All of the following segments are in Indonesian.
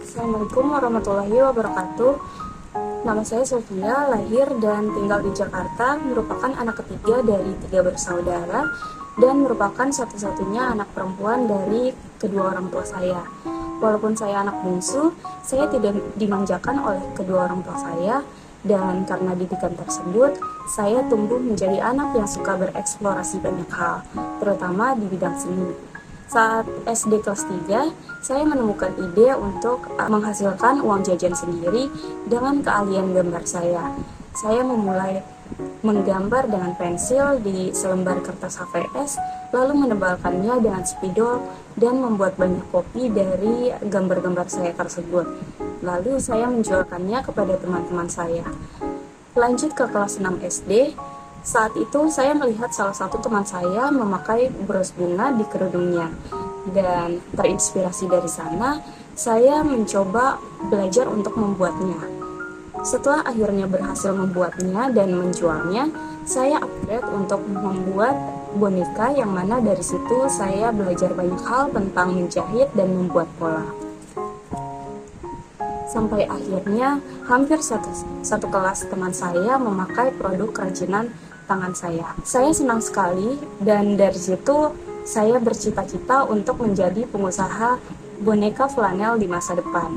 Assalamualaikum warahmatullahi wabarakatuh. Nama saya Sofia, lahir dan tinggal di Jakarta, merupakan anak ketiga dari 3 bersaudara dan merupakan satu-satunya anak perempuan dari kedua orang tua saya. Walaupun saya anak bungsu, saya tidak dimanjakan oleh kedua orang tua saya, dan karena didikan tersebut, saya tumbuh menjadi anak yang suka bereksplorasi banyak hal, terutama di bidang seni. Saat SD kelas 3, saya menemukan ide untuk menghasilkan uang jajan sendiri dengan keahlian gambar saya. Saya memulai menggambar dengan pensil di selembar kertas HVS, lalu menebalkannya dengan spidol dan membuat banyak kopi dari gambar-gambar saya tersebut. Lalu saya menjualkannya kepada teman-teman saya. Lanjut ke kelas 6 SD, saat itu saya melihat salah satu teman saya memakai bros bunga di kerudungnya, dan terinspirasi dari sana, saya mencoba belajar untuk membuatnya. Setelah akhirnya berhasil membuatnya dan menjualnya, saya upgrade untuk membuat boneka, yang mana dari situ saya belajar banyak hal tentang menjahit dan membuat pola. Sampai akhirnya hampir satu kelas teman saya memakai produk kerajinan tangan saya. Saya senang sekali, dan dari situ saya bercita-cita untuk menjadi pengusaha boneka flanel di masa depan.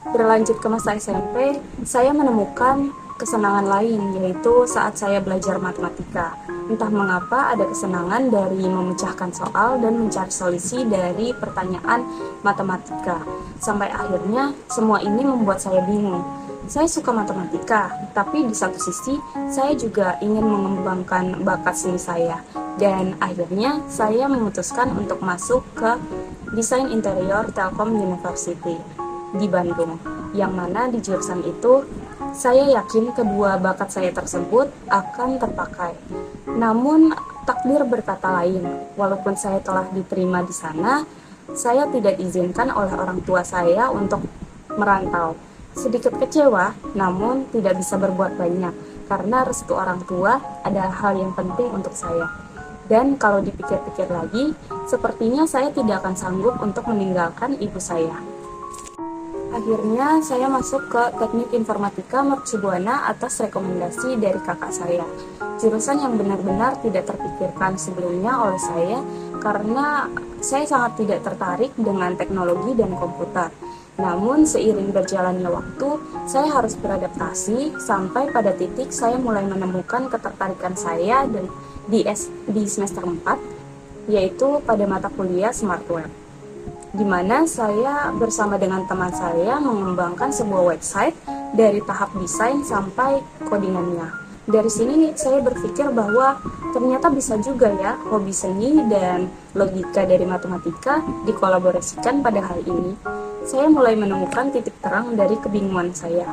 Berlanjut ke masa SMP, saya menemukan kesenangan lain, yaitu saat saya belajar matematika. Entah mengapa ada kesenangan dari memecahkan soal dan mencari solusi dari pertanyaan matematika. Sampai akhirnya semua ini membuat saya bingung. Saya suka matematika, tapi di satu sisi saya juga ingin mengembangkan bakat seni saya. Dan akhirnya saya memutuskan untuk masuk ke Desain Interior Telkom University di Bandung, yang mana di jurusan itu saya yakin kedua bakat saya tersebut akan terpakai. Namun takdir berkata lain. Walaupun saya telah diterima di sana, saya tidak diizinkan oleh orang tua saya untuk merantau. Sedikit kecewa, namun tidak bisa berbuat banyak, karena restu orang tua adalah hal yang penting untuk saya. Dan kalau dipikir-pikir lagi, sepertinya saya tidak akan sanggup untuk meninggalkan ibu saya. Akhirnya saya masuk ke Teknik Informatika Mercu Buana atas rekomendasi dari kakak saya. Jurusan yang benar-benar tidak terpikirkan sebelumnya oleh saya, karena saya sangat tidak tertarik dengan teknologi dan komputer. Namun seiring berjalannya waktu, saya harus beradaptasi sampai pada titik saya mulai menemukan ketertarikan saya dan di semester 4, yaitu pada mata kuliah Smart Web, di mana saya bersama dengan teman saya mengembangkan sebuah website dari tahap desain sampai codingannya. Dari sini saya berpikir bahwa ternyata bisa juga ya hobi seni dan logika dari matematika dikolaborasikan pada hal ini. Saya mulai menemukan titik terang dari kebingungan saya.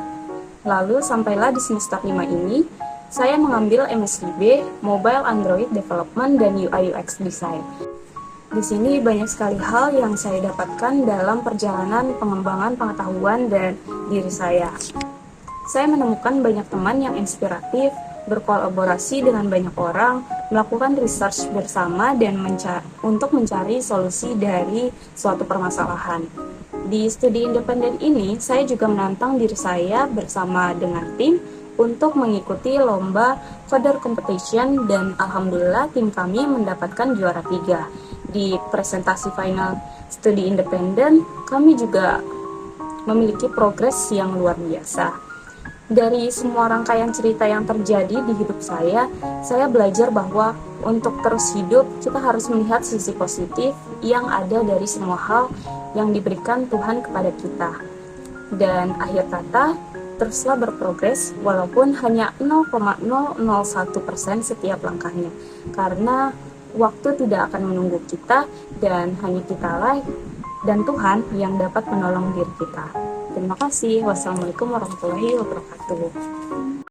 Lalu sampailah di semester 5 ini, saya mengambil MSIB, Mobile Android Development dan UI UX Design. Di sini banyak sekali hal yang saya dapatkan dalam perjalanan pengembangan pengetahuan dan diri saya. Saya menemukan banyak teman yang inspiratif, berkolaborasi dengan banyak orang, melakukan research bersama dan untuk mencari solusi dari suatu permasalahan. Di studi independen ini, saya juga menantang diri saya bersama dengan tim untuk mengikuti lomba coder competition, dan alhamdulillah tim kami mendapatkan juara 3. Di presentasi final studi independen, kami juga memiliki progres yang luar biasa. Dari semua rangkaian cerita yang terjadi di hidup saya belajar bahwa untuk terus hidup, kita harus melihat sisi positif yang ada dari semua hal yang diberikan Tuhan kepada kita. Dan akhir kata, teruslah berprogres walaupun hanya 0,001% setiap langkahnya. Karena waktu tidak akan menunggu kita, dan hanya kitalah dan Tuhan yang dapat menolong diri kita. Terima kasih. Wassalamualaikum warahmatullahi wabarakatuh.